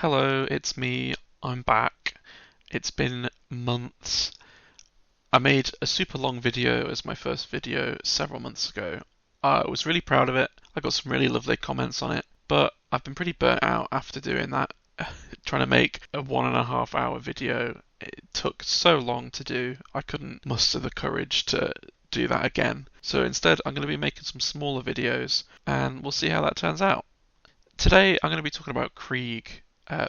Hello, it's me. I'm back. It's been months. I made a super long video as my first video several months ago. I was really proud of it. I got some really lovely comments on it, but I've been pretty burnt out after doing that. Trying to make a 1.5 hour video. It took so long to do, I couldn't muster the courage to do that again. So instead, I'm going to be making some smaller videos, and we'll see how that turns out. Today, I'm going to be talking about Krieg,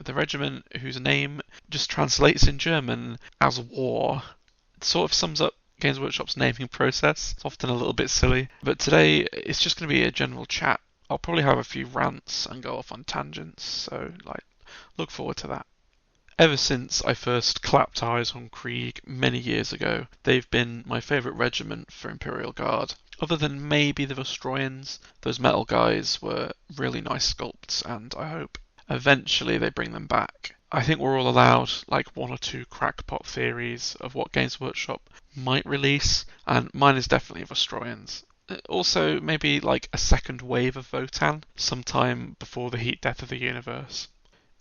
the regiment whose name just translates in German as war. It sort of sums up Games Workshop's naming process. It's often a little bit silly, but today it's just going to be a general chat. I'll probably have a few rants and go off on tangents, so look forward to that. Ever since I first clapped eyes on Krieg many years ago, they've been my favourite regiment for Imperial Guard. Other than maybe the Vostroyans, those metal guys were really nice sculpts, and I hope eventually they bring them back. I think we're all allowed like one or two crackpot theories of what Games Workshop might release, and mine is definitely Vostroyans. Also, maybe like a second wave of Votan sometime before the heat death of the universe.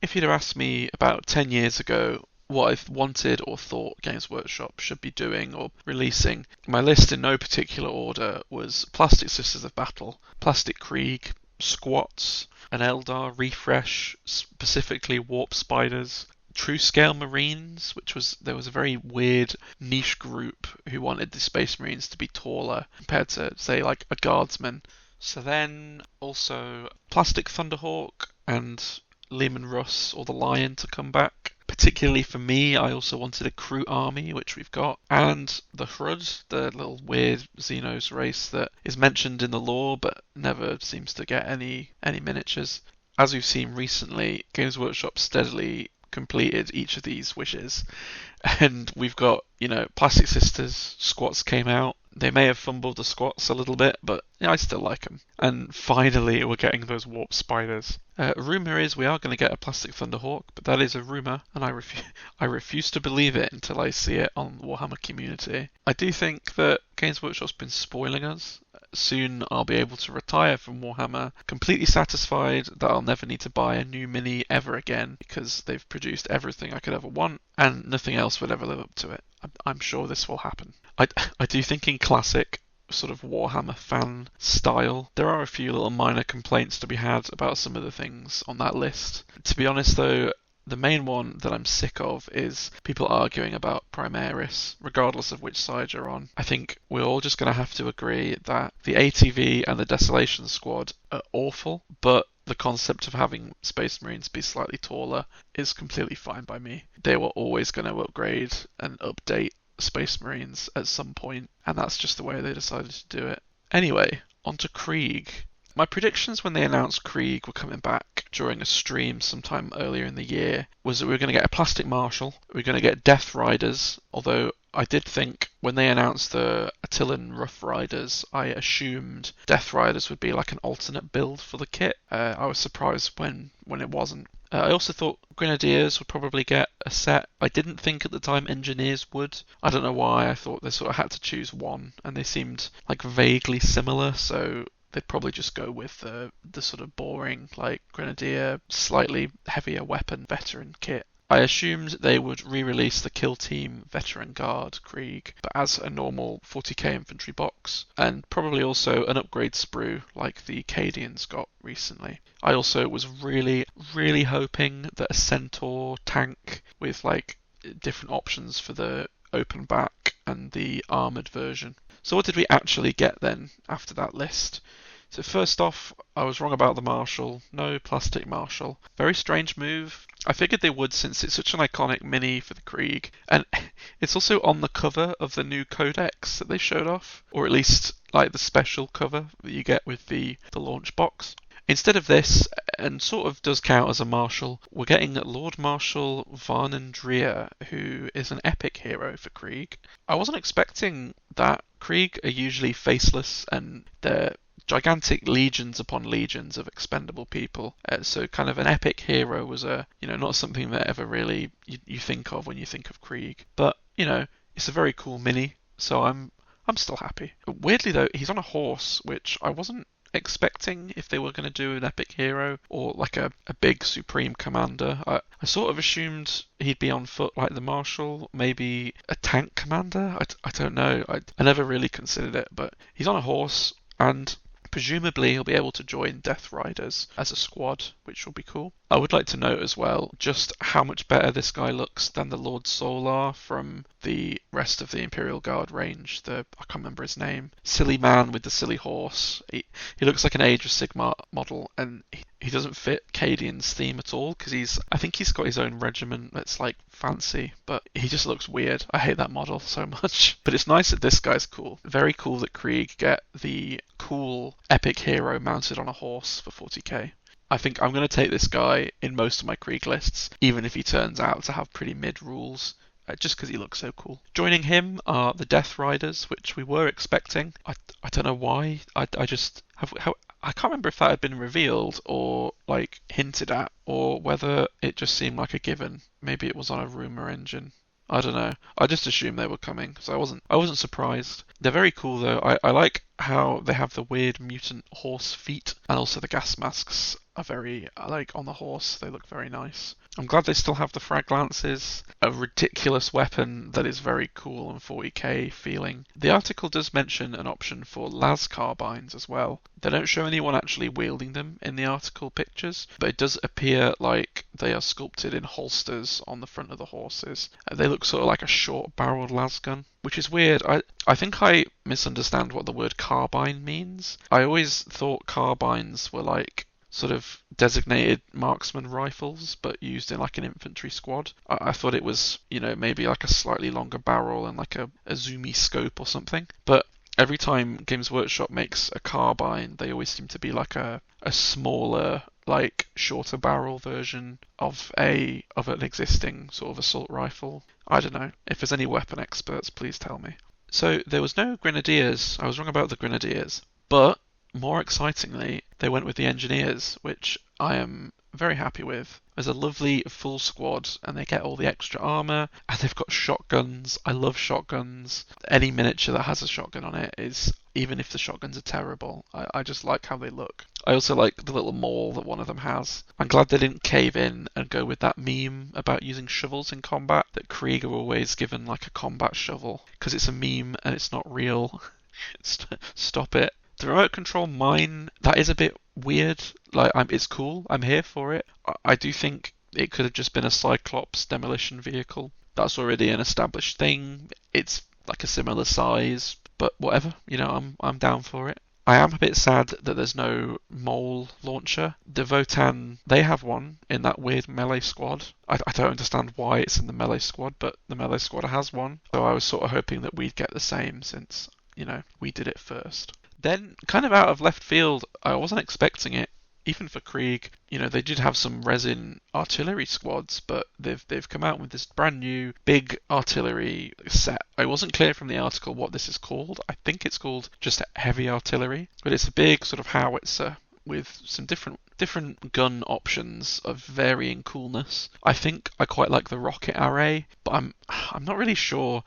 If you'd have asked me about 10 years ago what I wanted or thought Games Workshop should be doing or releasing, my list in no particular order was Plastic Sisters of Battle, Plastic Krieg, Squats, an Eldar refresh, specifically Warp Spiders, True Scale Marines, there was a very weird niche group who wanted the Space Marines to be taller compared to, say, like a Guardsman. So then also Plastic Thunderhawk and Lehman Russ or the Lion to come back. Particularly for me, I also wanted a Crew Army, which we've got, and the Hrud, the little weird Xenos race that is mentioned in the lore but never seems to get any miniatures. As we've seen recently, Games Workshop steadily completed each of these wishes, and we've got, Plastic Sisters, Squats came out. They may have fumbled the Squats a little bit, but I still like them. And finally, we're getting those Warp Spiders. Rumour is we are going to get a Plastic Thunderhawk, but that is a rumour, and I refuse to believe it until I see it on the Warhammer community. I do think that Games Workshop's been spoiling us. Soon I'll be able to retire from Warhammer completely satisfied that I'll never need to buy a new mini ever again because they've produced everything I could ever want and nothing else would ever live up to it. I'm sure this will happen. I do think in classic sort of Warhammer fan style, there are a few little minor complaints to be had about some of the things on that list. To be honest though, the main one that I'm sick of is people arguing about Primaris, regardless of which side you're on. I think we're all just going to have to agree that the ATV and the Desolation Squad are awful, but the concept of having Space Marines be slightly taller is completely fine by me. They were always going to upgrade and update Space Marines at some point, and that's just the way they decided to do it. Anyway, on to Krieg. My predictions when they announced Krieg were coming back during a stream sometime earlier in the year was that we were going to get a Plastic Marshal, we were going to get Death Riders, although I did think when they announced the Attilan Rough Riders, I assumed Death Riders would be like an alternate build for the kit. I was surprised when it wasn't. I also thought Grenadiers would probably get a set. I didn't think at the time Engineers would. I don't know why. I thought they sort of had to choose one, and they seemed like vaguely similar, so they'd probably just go with the sort of boring, like, Grenadier, slightly heavier weapon veteran kit. I assumed they would re-release the Kill Team Veteran Guard Krieg, but as a normal 40k infantry box, and probably also an upgrade sprue like the Cadians got recently. I also was really, really hoping that a Centaur tank with like different options for the open back and the armoured version. So what did we actually get then after that list? So first off, I was wrong about the Marshal. No Plastic Marshal. Very strange move. I figured they would since it's such an iconic mini for the Krieg. And it's also on the cover of the new Codex that they showed off. Or at least like the special cover that you get with the launch box. Instead of this, and sort of does count as a Marshal, we're getting Lord Marshal Varnandria, who is an epic hero for Krieg. I wasn't expecting that. Krieg are usually faceless and they're gigantic legions upon legions of expendable people. So kind of an epic hero was not something that ever really you think of when you think of Krieg. But, it's a very cool mini, so I'm still happy. Weirdly though, he's on a horse, which I wasn't expecting if they were going to do an epic hero or like a big supreme commander. I sort of assumed he'd be on foot like the Marshal, maybe a tank commander. I don't know. I never really considered it, but he's on a horse and presumably he'll be able to join Death Riders as a squad, which will be cool. I would like to note as well just how much better this guy looks than the Lord Solar from the rest of the Imperial Guard range. I can't remember his name. Silly man with the silly horse. He looks like an Age of Sigmar model, and he doesn't fit Cadian's theme at all because I think he's got his own regiment that's like fancy, but he just looks weird. I hate that model so much. But it's nice that this guy's cool. Very cool that Krieg get the cool epic hero mounted on a horse for 40k. I think I'm going to take this guy in most of my Krieg lists, even if he turns out to have pretty mid rules. Just because he looks so cool. Joining him are the Death Riders, which we were expecting. I don't know why. I can't remember if that had been revealed or like hinted at, or whether it just seemed like a given. Maybe it was on a rumor engine. I don't know. I just assumed they were coming, so I wasn't surprised. They're very cool though. I like how they have the weird mutant horse feet, and also the gas masks are very, like, on the horse. They look very nice. I'm glad they still have the frag lances, a ridiculous weapon that is very cool and 40k feeling. The article does mention an option for las carbines as well. They don't show anyone actually wielding them in the article pictures, but it does appear like they are sculpted in holsters on the front of the horses. They look sort of like a short-barreled las gun, which is weird. I think I misunderstand what the word carbine means. I always thought carbines were like sort of designated marksman rifles, but used in like an infantry squad. I thought it was, maybe like a slightly longer barrel and like a zoomy scope or something. But every time Games Workshop makes a carbine, they always seem to be like a smaller, like shorter barrel version of an existing sort of assault rifle. I don't know. If there's any weapon experts, please tell me. So there was no Grenadiers. I was wrong about the Grenadiers, but more excitingly, they went with the Engineers, which I am very happy with. There's a lovely full squad, and they get all the extra armor, and they've got shotguns. I love shotguns. Any miniature that has a shotgun on it is, even if the shotguns are terrible, I just like how they look. I also like the little maul that one of them has. I'm glad they didn't cave in and go with that meme about using shovels in combat, that Krieg are always given like a combat shovel, because it's a meme and it's not real. Stop it. The remote control mine, that is a bit weird. Like, it's cool. I'm here for it. I do think it could have just been a Cyclops demolition vehicle. That's already an established thing. It's like a similar size, but whatever. I'm down for it. I am a bit sad that there's no mole launcher. The Votan, they have one in that weird melee squad. I don't understand why it's in the melee squad, but the melee squad has one. So I was sort of hoping that we'd get the same since, we did it first. Then, kind of out of left field, I wasn't expecting it. Even for Krieg, they did have some resin artillery squads, but they've come out with this brand new big artillery set. I wasn't clear from the article what this is called. I think it's called just heavy artillery, but it's a big sort of howitzer with some different gun options of varying coolness. I think I quite like the rocket array, but I'm not really sure.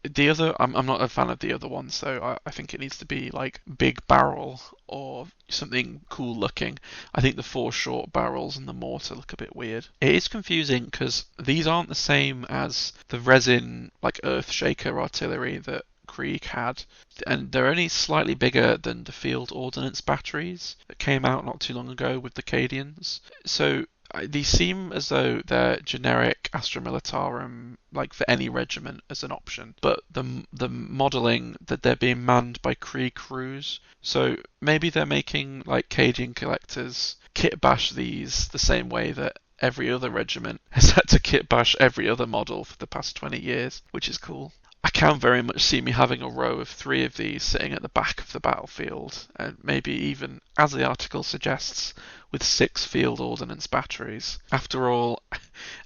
I'm not a fan of the other one, so I think it needs to be like big barrel or something cool looking. I think the 4 short barrels and the mortar look a bit weird. It is confusing because these aren't the same as the resin like Earthshaker artillery that Krieg had, and they're only slightly bigger than the field ordnance batteries that came out not too long ago with the Cadians. So these seem as though they're generic Astra Militarum, like for any regiment as an option, but the modelling that they're being manned by Krieg crews, so maybe they're making like Cadian collectors kit bash these the same way that every other regiment has had to kit bash every other model for the past 20 years, which is cool. I can very much see me having a row of 3 of these sitting at the back of the battlefield, and maybe even, as the article suggests, with 6 field ordnance batteries. After all,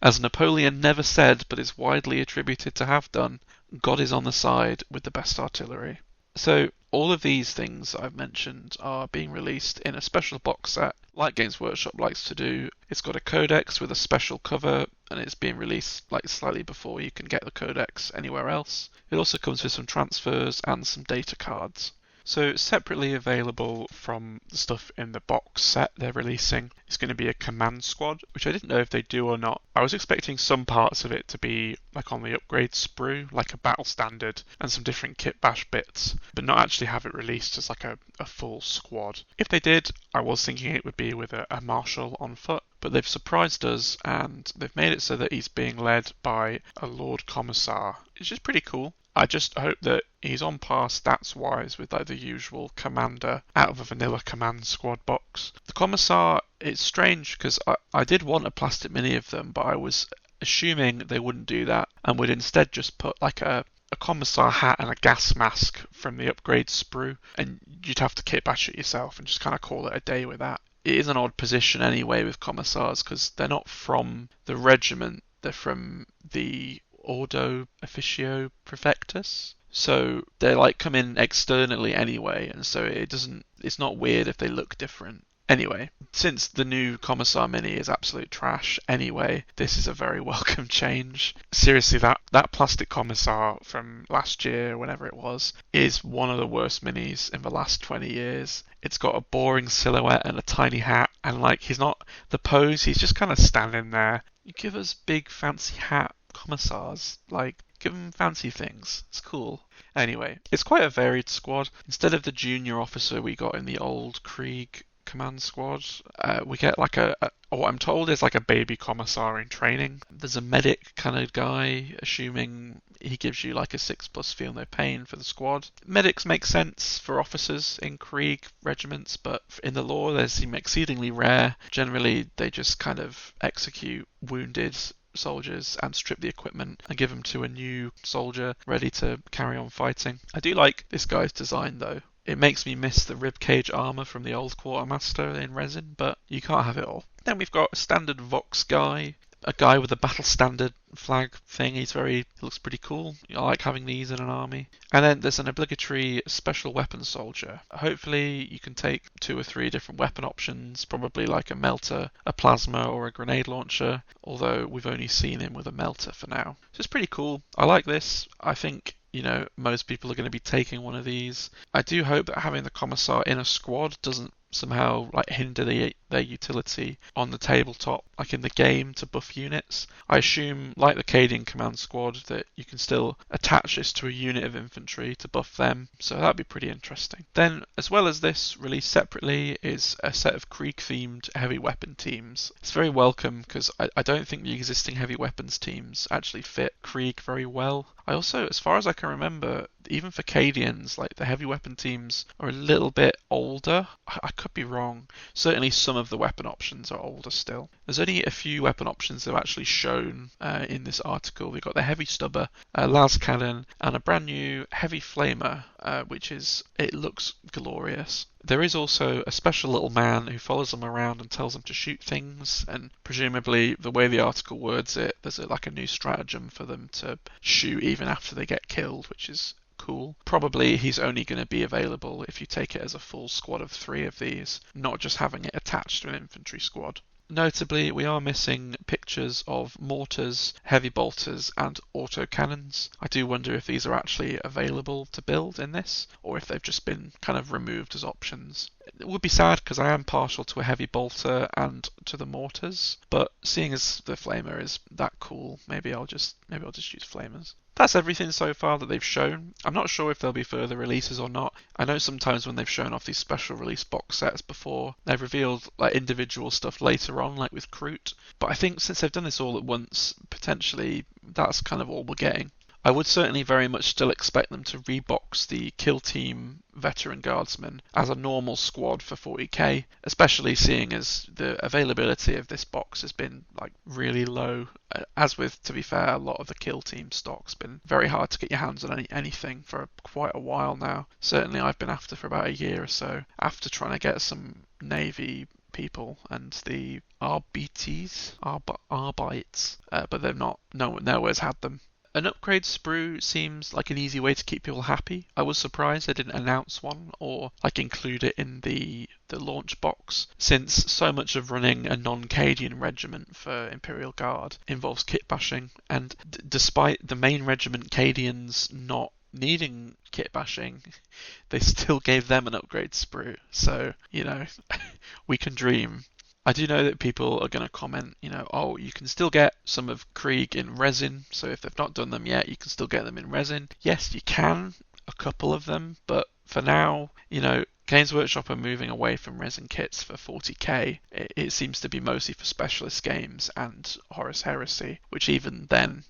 as Napoleon never said but is widely attributed to have done, God is on the side with the best artillery. So all of these things I've mentioned are being released in a special box set, like Games Workshop likes to do. It's got a codex with a special cover, and it's being released like slightly before you can get the codex anywhere else. It also comes with some transfers and some data cards. So separately available from the stuff in the box set they're releasing is going to be a command squad, which I didn't know if they do or not. I was expecting some parts of it to be like on the upgrade sprue, like a battle standard and some different kit bash bits, but not actually have it released as like a full squad. If they did, I was thinking it would be with a marshal on foot, but they've surprised us and they've made it so that he's being led by a Lord Commissar, which is pretty cool. I just hope that he's on par stats-wise with like the usual commander out of a vanilla command squad box. The Commissar, it's strange because I did want a plastic mini of them, but I was assuming they wouldn't do that and would instead just put like a Commissar hat and a gas mask from the upgrade sprue, and you'd have to kit bash it yourself and just kind of call it a day with that. It is an odd position anyway with Commissars because they're not from the regiment, they're from the Ordo Officio Prefectus. So they like come in externally anyway, and so it's not weird if they look different. Anyway, since the new Commissar Mini is absolute trash anyway, this is a very welcome change. Seriously, that plastic Commissar from last year, whenever it was, is one of the worst minis in the last 20 years. It's got a boring silhouette and a tiny hat, and like he's not the pose, he's just kind of standing there. You give us big fancy hat Commissars, like give them fancy things. It's cool. Anyway, it's quite a varied squad. Instead of the junior officer we got in the old Krieg command squad, we get like what I'm told is like a baby commissar in training. There's a medic kind of guy, assuming he gives you like a 6+ feel no pain for the squad. Medics make sense for officers in Krieg regiments, but in the lore they seem exceedingly rare. Generally they just kind of execute wounded soldiers and strip the equipment and give them to a new soldier ready to carry on fighting. I do like this guy's design though. It makes me miss the ribcage armour from the old Quartermaster in resin, but you can't have it all. Then we've got a standard Vox guy, a guy with a battle standard flag thing. He looks pretty cool. I like having these in an army. And then there's an obligatory special weapon soldier. Hopefully you can take 2 or 3 different weapon options, probably like a melter, a plasma or a grenade launcher, although we've only seen him with a melter for now. So it's pretty cool. I like this. I think most people are going to be taking one of these. I do hope that having the Commissar in a squad doesn't somehow like hinder their utility on the tabletop, like in the game, to buff units. I assume, like the Cadian command squad, that you can still attach this to a unit of infantry to buff them, so that'd be pretty interesting. Then, as well as this, released separately is a set of Krieg-themed heavy weapon teams. It's very welcome because I don't think the existing heavy weapons teams actually fit Krieg very well. I also, as far as I can remember, even for Cadians, like the heavy weapon teams are a little bit older. I could be wrong. Certainly some of the weapon options are older still. There's only a few weapon options that are actually shown in this article. We've got the heavy stubber, las cannon, and a brand new heavy flamer, it looks glorious. There is also a special little man who follows them around and tells them to shoot things, and presumably the way the article words it, there's like a new stratagem for them to shoot even after they get killed, which is cool. Probably he's only going to be available if you take it as a full squad of 3 of these, not just having it attached to an infantry squad. Notably, we are missing pictures of mortars, heavy bolters and autocannons. I do wonder if these are actually available to build in this, or if they've just been kind of removed as options. It would be sad because I am partial to a heavy bolter and to the mortars, but seeing as the flamer is that cool, maybe I'll just use flamers. That's everything so far that they've shown. I'm not sure if there'll be further releases or not. I know sometimes when they've shown off these special release box sets before, they've revealed like individual stuff later on, like with Kroot. But I think since they've done this all at once, potentially that's kind of all we're getting. I would certainly very much still expect them to rebox the Kill Team Veteran Guardsmen as a normal squad for 40k, especially seeing as the availability of this box has been like really low. As with, to be fair, a lot of the Kill Team stock's been very hard to get your hands on anything for quite a while now. Certainly I've been after for about a year or so, after trying to get some Navy people and the RBTs, Arbites, but they've nowhere's had them. An upgrade sprue seems like an easy way to keep people happy. I was surprised they didn't announce one or like include it in the launch box, since so much of running a non-Cadian regiment for Imperial Guard involves kit bashing, and despite the main regiment Cadians not needing kit bashing, they still gave them an upgrade sprue. So, we can dream. I do know that people are going to comment, oh, you can still get some of Krieg in resin. So if they've not done them yet, you can still get them in resin. Yes, you can, a couple of them, but for now, Games Workshop are moving away from resin kits for 40k. It seems to be mostly for specialist games and Horus Heresy, which even then,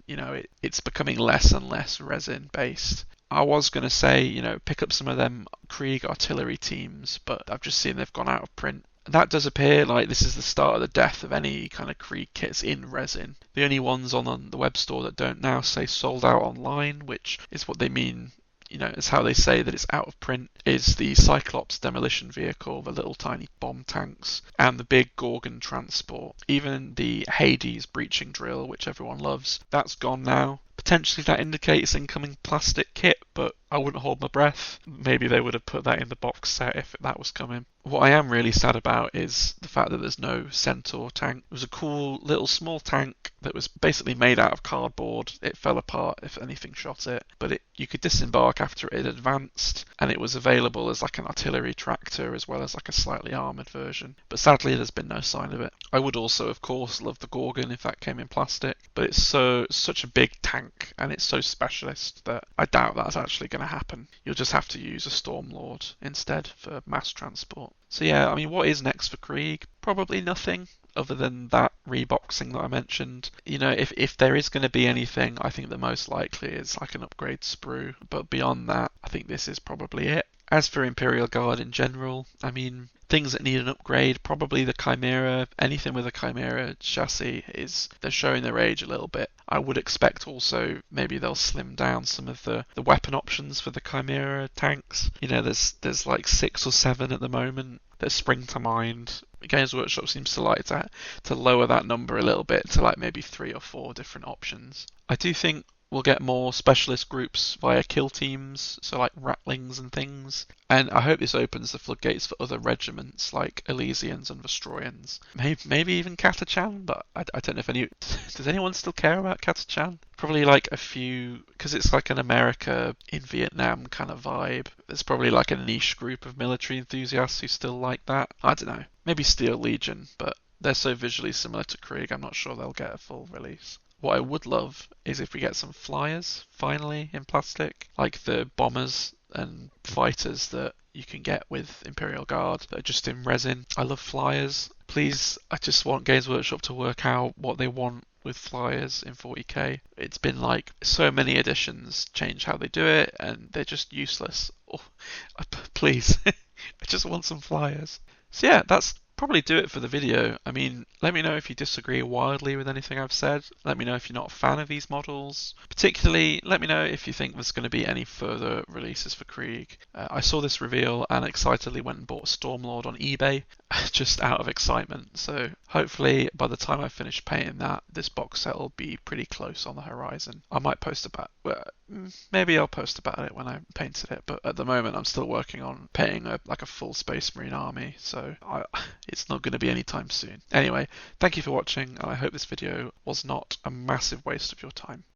it's becoming less and less resin based. I was going to say, pick up some of them Krieg artillery teams, but I've just seen they've gone out of print. That does appear like this is the start of the death of any kind of Krieg kits in resin. The only ones on the web store that don't now say sold out online, which is what they mean, it's how they say that it's out of print, is the Cyclops demolition vehicle, the little tiny bomb tanks, and the big Gorgon transport. Even the Hades breaching drill, which everyone loves, that's gone now. Potentially that indicates incoming plastic kit, but I wouldn't hold my breath. Maybe they would have put that in the box set if that was coming. What I am really sad about is the fact that there's no Centaur tank. It was a cool little small tank that was basically made out of cardboard. It fell apart if anything shot it, but you could disembark after it had advanced, and it was available as like an artillery tractor as well as like a slightly armoured version. But sadly there's been no sign of it. I would also of course love the Gorgon if that came in plastic, but it's such a big tank and it's so specialist that I doubt that's actually going to happen. You'll just have to use a Stormlord instead for mass transport. So yeah, I mean, what is next for Krieg? Probably nothing other than that reboxing that I mentioned. If there is going to be anything, I think the most likely is like an upgrade sprue. But beyond that, I think this is probably it. As for Imperial Guard in general, I mean, things that need an upgrade, probably the Chimera. Anything with a Chimera chassis they're showing their age a little bit. I would expect also maybe they'll slim down some of the weapon options for the Chimera tanks. There's like 6 or 7 at the moment that spring to mind. Games Workshop seems to like to lower that number a little bit to like maybe 3 or 4 different options. I do think we'll get more specialist groups via kill teams, so like Ratlings and things. And I hope this opens the floodgates for other regiments like Elysians and Vestroyans. Maybe even Katachan, but I don't know if does anyone still care about Katachan? Probably like a few, because it's like an America in Vietnam kind of vibe. There's probably like a niche group of military enthusiasts who still like that. I don't know. Maybe Steel Legion, but they're so visually similar to Krieg, I'm not sure they'll get a full release. What I would love is if we get some flyers, finally, in plastic, like the bombers and fighters that you can get with Imperial Guard that are just in resin. I love flyers. Please, I just want Games Workshop to work out what they want with flyers in 40k. It's been like so many editions change how they do it, and they're just useless. Oh, please, I just want some flyers. So yeah, that's probably do it for the video. I mean, let me know if you disagree wildly with anything I've said. Let me know if you're not a fan of these models. Particularly, let me know if you think there's going to be any further releases for Krieg. I saw this reveal and excitedly went and bought a Stormlord on eBay, just out of excitement. So hopefully by the time I finish painting that, this box set will be pretty close on the horizon. I might post about maybe I'll post about it when I painted it, but at the moment I'm still working on painting a full Space Marine army, so it's not going to be anytime soon. Anyway, thank you for watching, and I hope this video was not a massive waste of your time.